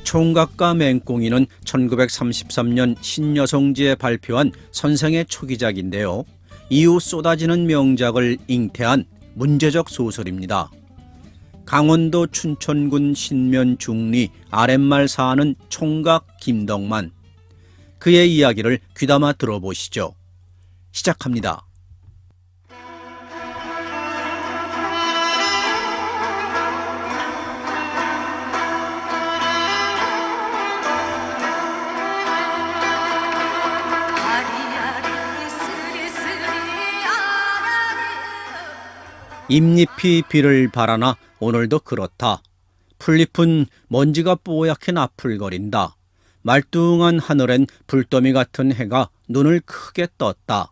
총각과 맹꽁이는 1933년 신여성지에 발표한 선생의 초기작인데요. 이후 쏟아지는 명작을 잉태한 문제적 소설입니다. 강원도 춘천군 신면 중리 아랫말 사는 총각 김덕만. 그의 이야기를 귀담아 들어보시죠. 시작합니다. 잎잎이 비를 바라나 오늘도 그렇다. 풀잎은 먼지가 뽀얗게 나풀거린다. 말뚱한 하늘엔 불더미 같은 해가 눈을 크게 떴다.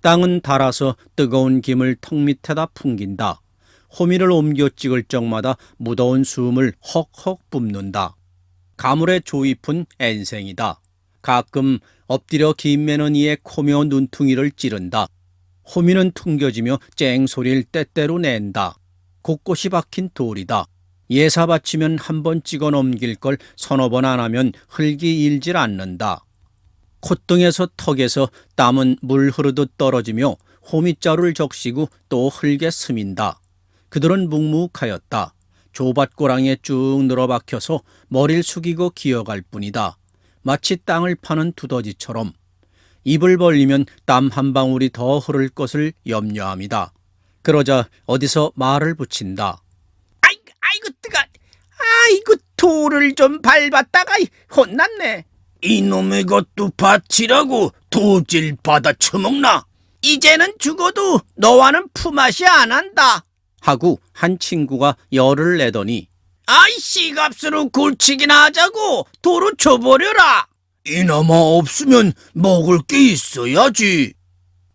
땅은 달아서 뜨거운 김을 턱 밑에다 풍긴다. 호미를 옮겨 찍을 적마다 무더운 숨을 헉헉 뿜는다. 가물의 조잎은 앤생이다. 가끔 엎드려 긴 매너니의 코며 눈퉁이를 찌른다. 호미는 퉁겨지며 쨍소리를 때때로 낸다. 곳곳이 박힌 돌이다. 예사 바치면 한 번 찍어 넘길 걸 서너 번 안 하면 흙이 일질 않는다. 콧등에서 턱에서 땀은 물 흐르듯 떨어지며 호미자루를 적시고 또 흙에 스민다. 그들은 묵묵하였다. 조밭고랑에 쭉 늘어박혀서 머리를 숙이고 기어갈 뿐이다. 마치 땅을 파는 두더지처럼. 입을 벌리면 땀 한 방울이 더 흐를 것을 염려합니다. 그러자 어디서 말을 붙인다. 아이고 뜨거. 아이고 돌을 좀 밟았다가 혼났네. 이놈의 것도 밭이라고 도질 받아 처먹나? 이제는 죽어도 너와는 품앗이 안 한다. 하고 한 친구가 열을 내더니 아이 씨값으로 굴치기나 하자고 도로 줘버려라. 이나마 없으면 먹을 게 있어야지.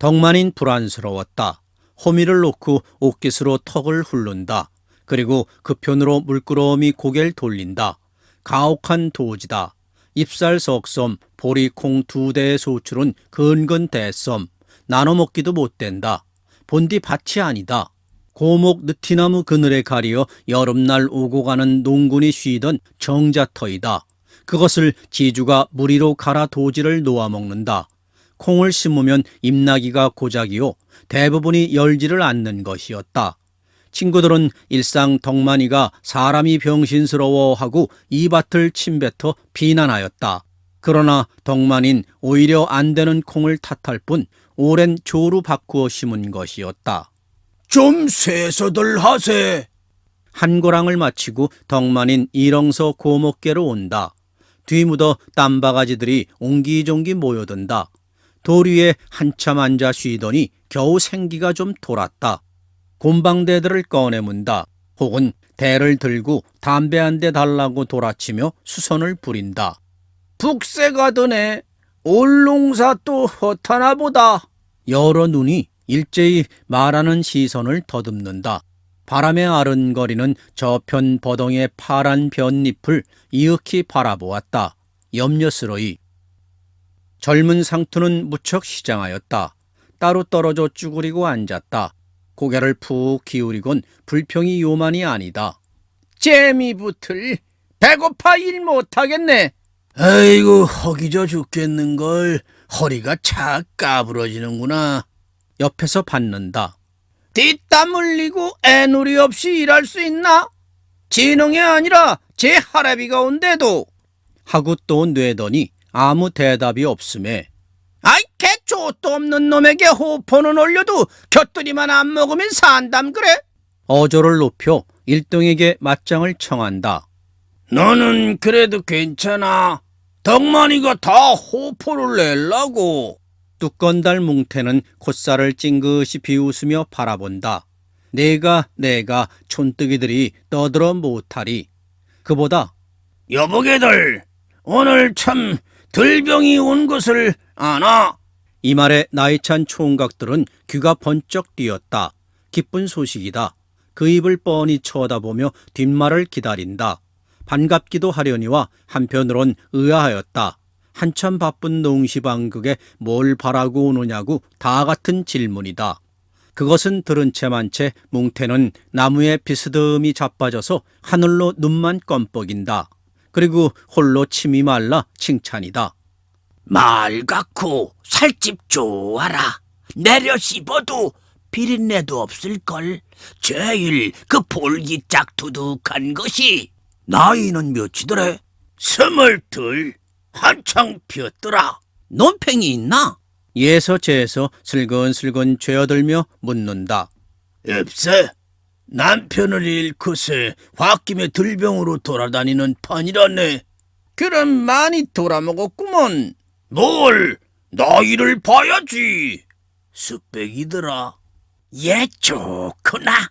덕만인 불안스러웠다. 호미를 놓고 옷깃으로 턱을 훑는다. 그리고 그 편으로 물끄러미 고개를 돌린다. 가혹한 도지다. 잎살 석섬, 보리콩 2대의 소출은 근근 대섬. 나눠 먹기도 못 된다. 본디 밭이 아니다. 고목 느티나무 그늘에 가리어 여름날 오고 가는 농군이 쉬던 정자터이다. 그것을 지주가 무리로 갈아 도지를 놓아먹는다. 콩을 심으면 잎나기가 고작이요 대부분이 열지를 않는 것이었다. 친구들은 일상 덕만이가 사람이 병신스러워하고 이 밭을 침뱉어 비난하였다. 그러나 덕만인 오히려 안 되는 콩을 탓할 뿐 오랜 조루 바꾸어 심은 것이었다. 좀 세서들 하세. 한 고랑을 마치고 덕만인 일렁서 고목계로 온다. 뒤묻어 땀바가지들이 옹기종기 모여든다. 돌 위에 한참 앉아 쉬더니 겨우 생기가 좀 돌았다. 곰방대들을 꺼내문다. 혹은 대를 들고 담배 한 대 달라고 돌아치며 수선을 부린다. 북새가 드네. 올농사 또 허타나 보다. 여러 눈이 일제히 말하는 시선을 더듬는다. 바람에 아른거리는 저편 버덩의 파란 볏잎을 이윽히 바라보았다. 염려스러이. 젊은 상투는 무척 시장하였다. 따로 떨어져 쭈그리고 앉았다. 고개를 푹 기울이곤 불평이 요만이 아니다. 재미붙을. 배고파 일 못하겠네. 아이고 허기져 죽겠는걸. 허리가 착 까부러지는구나. 옆에서 받는다. 뒷담 흘리고 애누리 없이 일할 수 있나? 진흥이 아니라 제 할아비가 온대도. 하고 또 뇌더니 아무 대답이 없음에 아이 개초도 없는 놈에게 호포는 올려도 곁들이만 안 먹으면 산담 그래? 어조를 높여 일동에게 맞짱을 청한다. 너는 그래도 괜찮아. 덕만이가 다 호포를 낼라고. 뚜건달 뭉태는 콧살을 찡긋이 비웃으며 바라본다. 내가 촌뜨기들이 떠들어 못하리. 그보다 여보게들 오늘 참 들병이 온 것을 아나? 이 말에 나이찬 총각들은 귀가 번쩍 뛰었다. 기쁜 소식이다. 그 입을 뻔히 쳐다보며 뒷말을 기다린다. 반갑기도 하려니와 한편으론 의아하였다. 한참 바쁜 농시방극에 뭘 바라고 오느냐고 다 같은 질문이다. 그것은 들은 채만 채 뭉태는 나무에 비스듬히 자빠져서 하늘로 눈만 껌뻑인다. 그리고 홀로 침이 말라 칭찬이다. 말 같고 살집 좋아라. 내려 씹어도 비린내도 없을걸. 제일 그 볼기짝 두둑한 것이 나이는 몇이더래? 22. 한창 피었더라. 논팽이 있나? 예서 제에서 슬근슬근 죄어들며 묻는다. 없어. 남편을 잃고서 홧김에 들병으로 돌아다니는 판이라네. 그럼 많이 돌아먹었구먼. 뭘, 나이를 봐야지. 쑥백이더라. 얘 좋구나.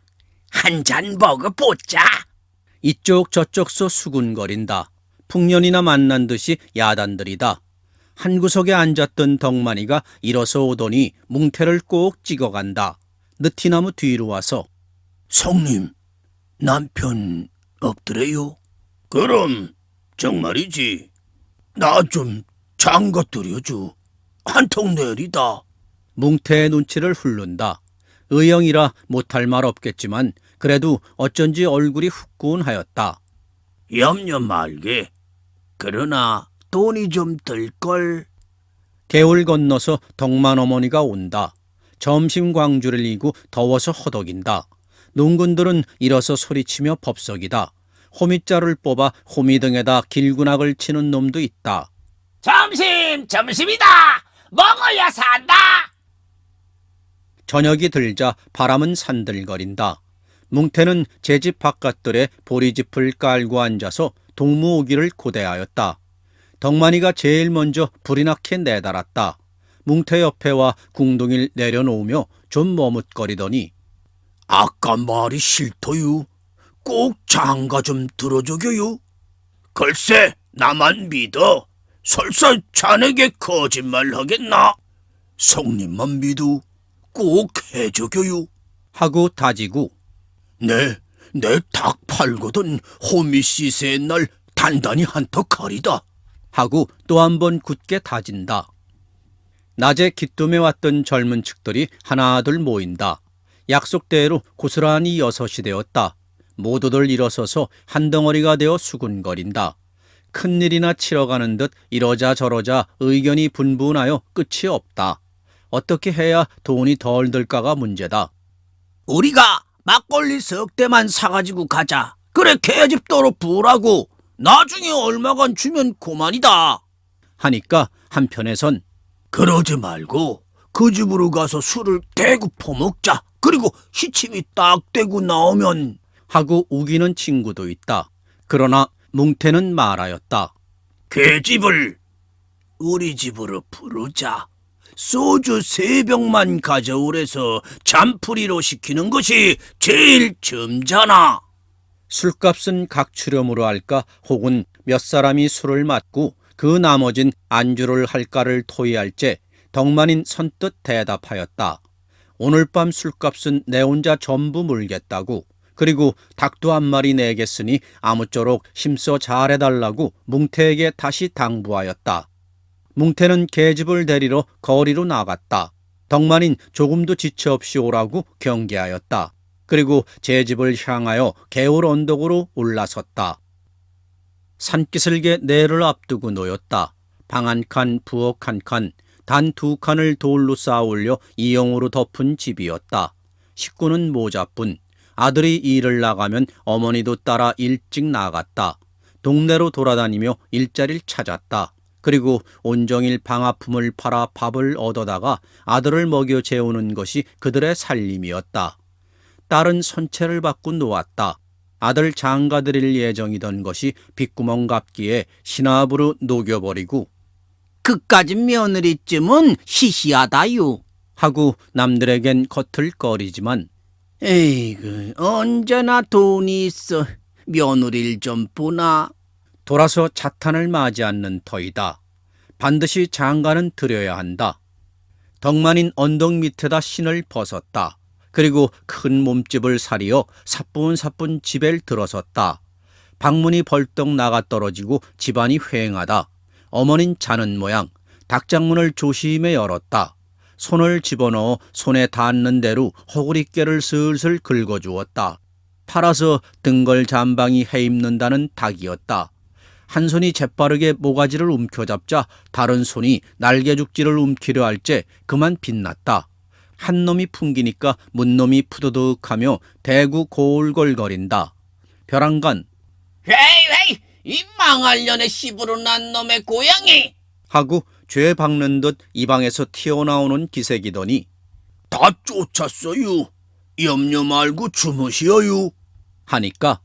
한 잔 먹어보자. 이쪽 저쪽서 수군거린다. 풍년이나 만난 듯이 야단들이다. 한 구석에 앉았던 덕만이가 일어서 오더니 뭉태를 꼭 찍어간다. 느티나무 뒤로 와서 성님, 남편 없더래요? 그럼 정말이지. 나 좀 장가 들여줘. 한통 내리다. 뭉태의 눈치를 훑는다. 의형이라 못할 말 없겠지만 그래도 어쩐지 얼굴이 후끈하였다. 염려 말게. 그러나 돈이 좀 들걸. 개울 건너서 덕만 어머니가 온다. 점심 광주를 이고 더워서 허덕인다. 농군들은 일어서 소리치며 법석이다. 호미자루를 뽑아 호미등에다 길군악을 치는 놈도 있다. 점심이다. 먹어야 산다. 저녁이 들자 바람은 산들거린다. 뭉태는 제 집 바깥들에 보리짚을 깔고 앉아서 동무 오기를 고대하였다. 덕만이가 제일 먼저 불이 나게 내달았다. 뭉태 옆에 와 궁둥이를 내려놓으며 좀 머뭇거리더니 아까 말이 싫더유. 꼭 장가 좀 들어줘요. 글쎄, 나만 믿어. 설사 자네게 거짓말 하겠나? 성님만 믿어. 꼭 해줘요. 하고 다지고 내 닭 팔거든 호미 시세의 날 단단히 한턱 가리다. 하고 또 한 번 굳게 다진다. 낮에 기뜸에 왔던 젊은 측들이 하나둘 모인다. 약속대로 고스란히 6이 되었다. 모두들 일어서서 한 덩어리가 되어 수군거린다. 큰일이나 치러 가는 듯 이러자 저러자 의견이 분분하여 끝이 없다. 어떻게 해야 돈이 덜 들까가 문제다. 우리가 막걸리 석 대만 사가지고 가자. 그래, 계집도로 부으라고. 나중에 얼마간 주면 그만이다. 하니까 한편에선 그러지 말고 그 집으로 가서 술을 대구 퍼먹자. 그리고 시침이 딱 되고 나오면 하고 우기는 친구도 있다. 그러나 뭉태는 말하였다. 계집을 우리 집으로 부르자. 소주 3병만 가져오래서 잠풀이로 시키는 것이 제일 점잖아. 술값은 각추렴으로 할까 혹은 몇 사람이 술을 맞고 그 나머진 안주를 할까를 토의할제 덕만인 선뜻 대답하였다. 오늘 밤 술값은 내 혼자 전부 물겠다고. 그리고 닭도 한 마리 내겠으니 아무쪼록 힘써 잘해달라고 뭉태에게 다시 당부하였다. 뭉태는 계집을 데리러 거리로 나갔다. 덕만인 조금도 지체 없이 오라고 경계하였다. 그리고 제 집을 향하여 개울 언덕으로 올라섰다. 산기슭에 내를 앞두고 놓였다. 방 한 칸, 부엌 한 칸, 단 2칸을 돌로 쌓아 올려 이형으로 덮은 집이었다. 식구는 모자뿐. 아들이 일을 나가면 어머니도 따라 일찍 나갔다. 동네로 돌아다니며 일자리를 찾았다. 그리고 온종일 방아품을 팔아 밥을 얻어다가 아들을 먹여 재우는 것이 그들의 살림이었다. 딸은 선체를 받고 놓았다. 아들 장가드릴 예정이던 것이 빗구멍 갑기에 신압으로 녹여버리고 그까진 며느리쯤은 시시하다유. 하고 남들에겐 겉을거리지만 에이그, 언제나 돈이 있어 며느리를 좀 보나. 돌아서 자탄을 맞이 않는 터이다. 반드시 장가는 드려야 한다. 덕만인 언덕 밑에다 신을 벗었다. 그리고 큰 몸집을 사리어 사뿐사뿐 집에 들어섰다. 방문이 벌떡 나가 떨어지고 집안이 휑하다. 어머닌 자는 모양. 닭장문을 조심히 열었다. 손을 집어넣어 손에 닿는 대로 허구리깨를 슬슬 긁어주었다. 팔아서 등걸 잠방이 해입는다는 닭이었다. 한 손이 재빠르게 모가지를 움켜잡자 다른 손이 날개죽지를 움키려 할째 그만 빛났다. 한 놈이 풍기니까 문 놈이 푸드득하며 대구 골골거린다. 벼랑간 헤이 이 망할 년의 씨부로 난 놈의 고양이! 하고 죄 박는 듯 이 방에서 튀어나오는 기색이더니 다 쫓았어요. 염려 말고 주무시어요. 하니까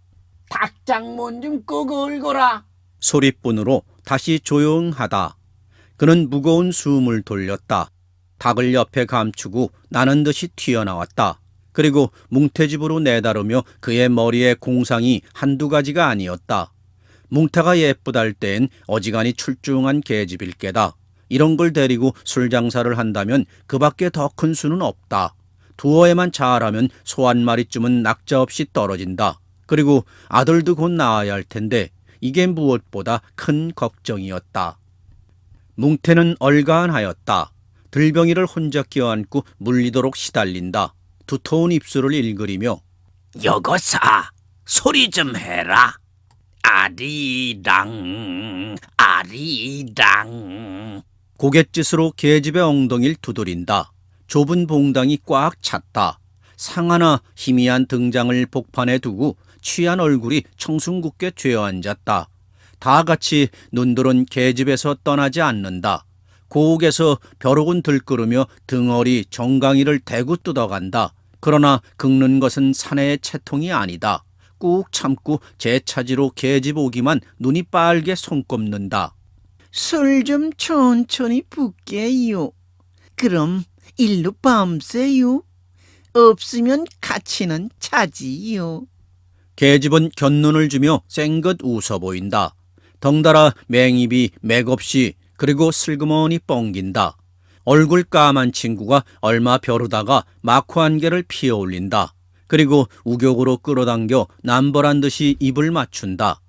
닭장문 좀 끄고 울거라. 소리뿐으로 다시 조용하다. 그는 무거운 숨을 돌렸다. 닭을 옆에 감추고 나는 듯이 튀어나왔다. 그리고 뭉태집으로 내다르며 그의 머리에 공상이 한두 가지가 아니었다. 뭉태가 예쁘달 땐 어지간히 출중한 계집일 게다. 이런 걸 데리고 술 장사를 한다면 그밖에 더 큰 수는 없다. 두어에만 잘하면 소 한 마리쯤은 낙자없이 떨어진다. 그리고 아들도 곧 낳아야 할 텐데 이게 무엇보다 큰 걱정이었다. 뭉태는 얼간하였다. 들병이를 혼자 껴안고 물리도록 시달린다. 두터운 입술을 일그리며 여거사 소리 좀 해라. 아리랑 고갯짓으로 계집의 엉덩이를 두드린다. 좁은 봉당이 꽉 찼다. 상하나 희미한 등장을 복판에 두고 취한 얼굴이 청순굳게 죄어앉았다. 다 같이 눈들은 계집에서 떠나지 않는다. 고옥에서 벼룩은 들끓으며 등어리 정강이를 대고 뜯어간다. 그러나 긁는 것은 사내의 채통이 아니다. 꾹 참고 재차지로 계집 오기만 눈이 빨개 손꼽는다. 술 좀 천천히 붓게요. 그럼 일로 밤새요. 없으면 가치는 차지요. 계집은 곁눈을 주며 쌩긋 웃어 보인다. 덩달아 맹입이 맥없이 그리고 슬그머니 뻥긴다. 얼굴 까만 친구가 얼마 벼르다가 마코 한 개를 피어 올린다. 그리고 우격으로 끌어당겨 남벌한 듯이 입을 맞춘다.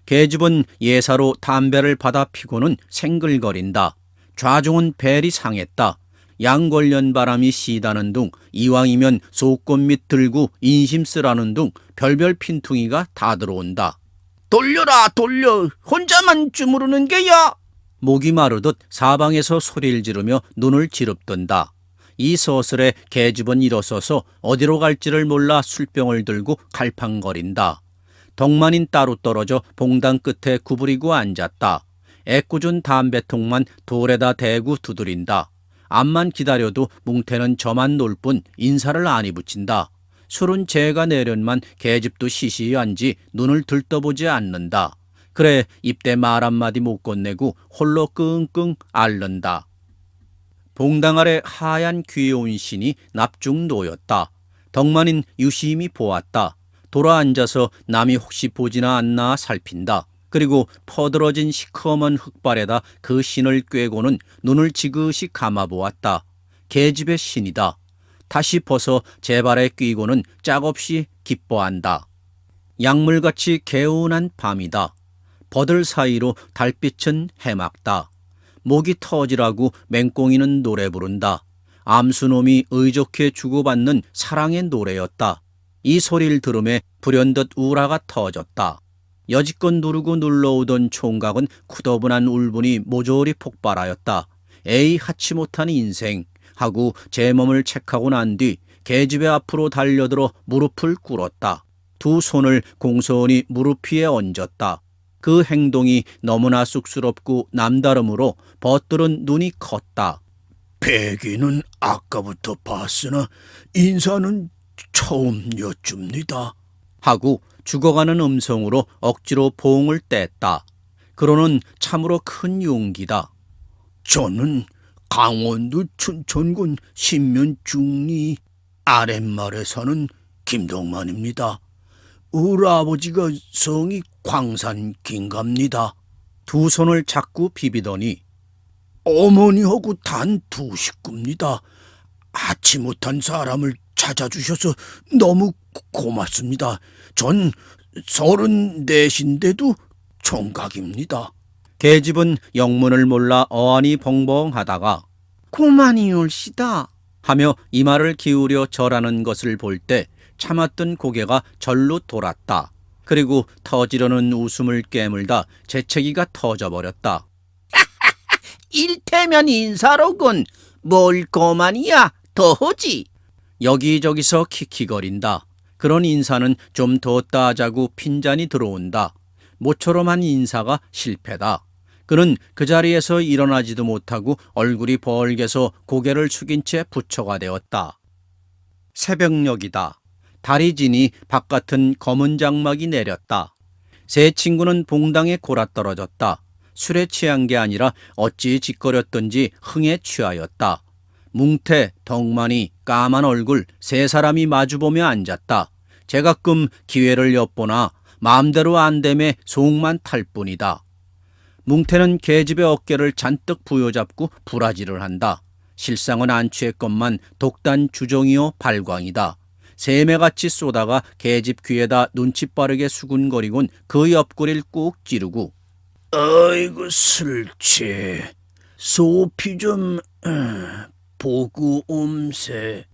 계집은 예사로 담배를 받아 피고는 생글거린다. 좌중은 벨이 상했다. 양걸련 바람이 시다는 둥 이왕이면 속꽃밑 들고 인심 쓰라는 둥 별별 핀퉁이가 다 들어온다. 돌려라 돌려. 혼자만 주무르는 게야. 목이 마르듯 사방에서 소리를 지르며 눈을 지릅든다. 이 서슬에 계집은 일어서서 어디로 갈지를 몰라 술병을 들고 갈팡거린다. 덕만인 따로 떨어져 봉당 끝에 구부리고 앉았다. 애꿎은 담배통만 돌에다 대고 두드린다. 암만 기다려도 뭉태는 저만 놀 뿐 인사를 아니 붙인다. 술은 재가 내련만 계집도 시시한지 눈을 들떠보지 않는다. 그래 입대 말 한마디 못 건네고 홀로 끙끙 앓는다. 봉당 아래 하얀 귀여운 신이 납중 놓였다. 덕만인 유심히 보았다. 돌아 앉아서 남이 혹시 보지나 않나 살핀다. 그리고 퍼들어진 시커먼 흙발에다 그 신을 꿰고는 눈을 지그시 감아보았다. 계집의 신이다. 다시 벗어 제 발에 끼고는 짝없이 기뻐한다. 약물같이 개운한 밤이다. 버들 사이로 달빛은 해맑다. 목이 터지라고 맹꽁이는 노래 부른다. 암수놈이 의좋게 주고받는 사랑의 노래였다. 이 소리를 들음에 불현듯 우라가 터졌다. 여지껏 누르고 눌러오던 총각은 쿠더분한 울분이 모조리 폭발하였다. 에이 하치 못한 인생 하고 제 몸을 책하고 난 뒤 계집의 앞으로 달려들어 무릎을 꿇었다. 두 손을 공손히 무릎 위에 얹었다. 그 행동이 너무나 쑥스럽고 남다름으로 벗들은 눈이 컸다. 배기는 아까부터 봤으나 인사는 처음 여쭙니다. 하고 죽어가는 음성으로 억지로 봉을 뗐다. 그러는 참으로 큰 용기다. 저는 강원도 춘천군 신면 중리 아랫마을에 사는 김동만입니다. 우리 아버지가 성이 광산긴갑니다. 두 손을 자꾸 비비더니 어머니하고 단 두 식구입니다. 아치 못한 사람을 찾아주셔서 너무 고맙습니다. 전 34인데도 총각입니다. 계집은 영문을 몰라 어안이 벙벙하다가 고만이 올시다. 하며 이마를 기울여 절하는 것을 볼 때 참았던 고개가 절로 돌았다. 그리고 터지려는 웃음을 깨물다 재채기가 터져버렸다. 일테면 인사로군. 뭘 고만이야. 더 하지. 여기저기서 킥킥거린다. 그런 인사는 좀 더 따자고 핀잔이 들어온다. 모처럼 한 인사가 실패다. 그는 그 자리에서 일어나지도 못하고 얼굴이 벌게서 고개를 숙인 채 부처가 되었다. 새벽녘이다. 달이 지니 바깥은 검은 장막이 내렸다. 세 친구는 봉당에 골아떨어졌다. 술에 취한 게 아니라 어찌 짓거렸던지 흥에 취하였다. 뭉태, 덕만이, 까만 얼굴 세 사람이 마주보며 앉았다. 제가끔 기회를 엿보나 마음대로 안 됨에 속만 탈 뿐이다. 뭉태는 계집의 어깨를 잔뜩 부여잡고 부라지를 한다. 실상은 안 취했건만 독단 주종이요 발광이다. 샘매같이 쏘다가 계집 귀에다 눈치 빠르게 수군거리곤 그 옆구리를 꾹 찌르고 아이고 술취. 소피 좀 보고 옴세.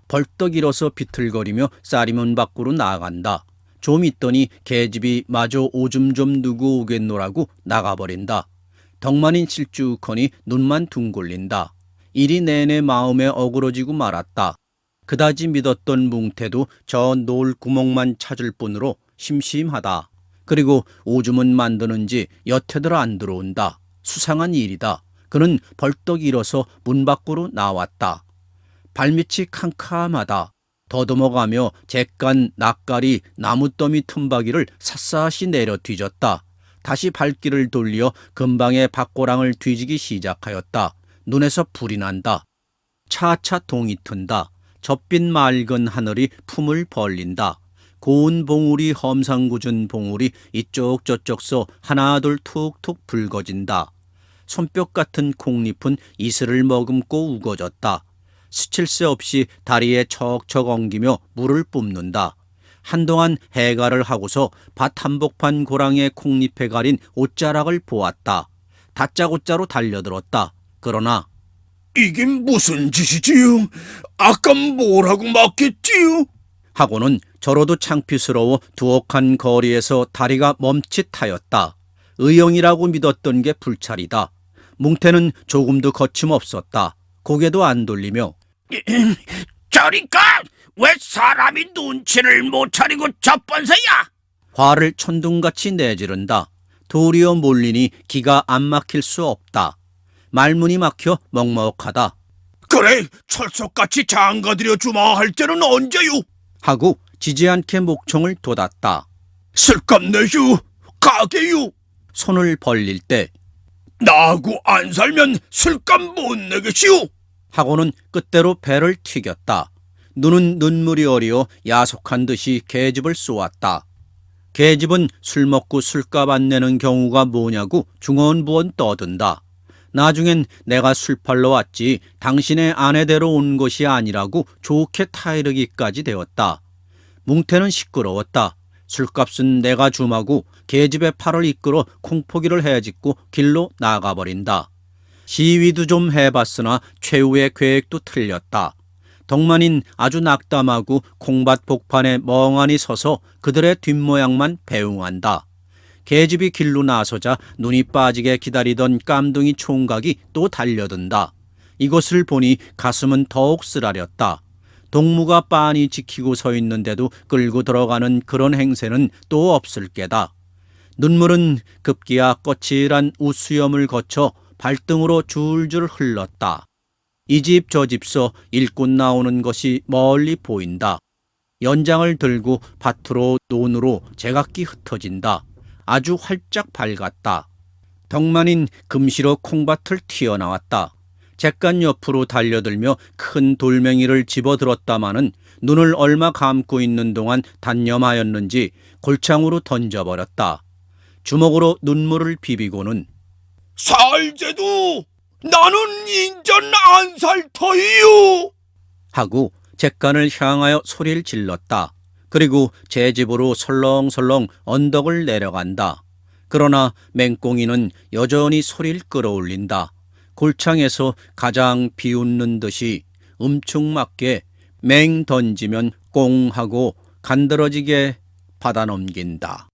벌떡 일어서 비틀거리며 쌀이문 밖으로 나아간다. 좀 있더니 계집이 마저 오줌 좀 누고 오겠노라고 나가버린다. 덕만인 칠쭉하니 눈만 둥글린다. 일이 내내 마음에 어그러지고 말았다. 그다지 믿었던 뭉태도 저 노을 구멍만 찾을 뿐으로 심심하다. 그리고 오줌은 만드는지 여태들 안 들어온다. 수상한 일이다. 그는 벌떡 일어서 문 밖으로 나왔다. 발밑이 캄캄하다. 더듬어가며 잿간 낯가리 나무더미 틈바귀를 샅샅이 내려 뒤졌다. 다시 발길을 돌려 근방의 밭고랑을 뒤지기 시작하였다. 눈에서 불이 난다. 차차 동이 튼다. 젖빛 맑은 하늘이 품을 벌린다. 고운 봉우리 험상궂은 봉우리 이쪽 저쪽서 하나둘 툭툭 붉어진다. 손뼉 같은 콩잎은 이슬을 머금고 우거졌다. 스칠 새 없이 다리에 척척 엉기며 물을 뿜는다. 한동안 해가를 하고서 밭 한복판 고랑의 콩잎에 가린 옷자락을 보았다. 다짜고짜로 달려들었다. 그러나 이게 무슨 짓이지요? 아까 뭐라고 막했지요? 하고는 저로도 창피스러워 두억한 거리에서 다리가 멈칫하였다. 의형이라고 믿었던 게 불찰이다. 뭉태는 조금도 거침없었다. 고개도 안 돌리며 저리가 왜 사람이 눈치를 못 차리고 저번서야? 화를 천둥같이 내지른다. 도리어 몰리니 기가 안 막힐 수 없다. 말문이 막혀 먹먹하다. 그래 철석같이 장가들여 주마 할 때는 언제요? 하고 지지 않게 목청을 돋았다. 술값 내휴 가게요. 손을 벌릴 때 나하고 안 살면 술값 못 내겠시오. 하고는 끝대로 배를 튀겼다. 눈은 눈물이 어리어 야속한 듯이 계집을 쏘았다. 계집은 술 먹고 술값 안 내는 경우가 뭐냐고 중언부언 떠든다. 나중엔 내가 술 팔러 왔지 당신의 아내대로 온 것이 아니라고 좋게 타이르기까지 되었다. 뭉태는 시끄러웠다. 술값은 내가 줌하고 계집의 팔을 이끌어 콩포기를 해짓고 길로 나가버린다. 시위도 좀 해봤으나 최후의 계획도 틀렸다. 덕만인 아주 낙담하고 콩밭 복판에 멍하니 서서 그들의 뒷모양만 배웅한다. 계집이 길로 나서자 눈이 빠지게 기다리던 깜둥이 총각이 또 달려든다. 이것을 보니 가슴은 더욱 쓰라렸다. 동무가 빤히 지키고 서 있는데도 끌고 들어가는 그런 행세는 또 없을 게다. 눈물은 급기야 거칠한 웃수염을 거쳐 발등으로 줄줄 흘렀다. 이 집 저 집서 일꾼 나오는 것이 멀리 보인다. 연장을 들고 밭으로 논으로 제각기 흩어진다. 아주 활짝 밝았다. 덕만인 금시로 콩밭을 튀어나왔다. 잿간 옆으로 달려들며 큰 돌멩이를 집어들었다마는 눈을 얼마 감고 있는 동안 단념하였는지 골창으로 던져버렸다. 주먹으로 눈물을 비비고는 살제도 나는 인전 안 살 터이요. 하고 잿간을 향하여 소리를 질렀다. 그리고 제 집으로 설렁설렁 언덕을 내려간다. 그러나 맹꽁이는 여전히 소리를 끌어올린다. 골창에서 가장 비웃는 듯이 음축맞게 맹 던지면 꽁 하고 간드러지게 받아넘긴다.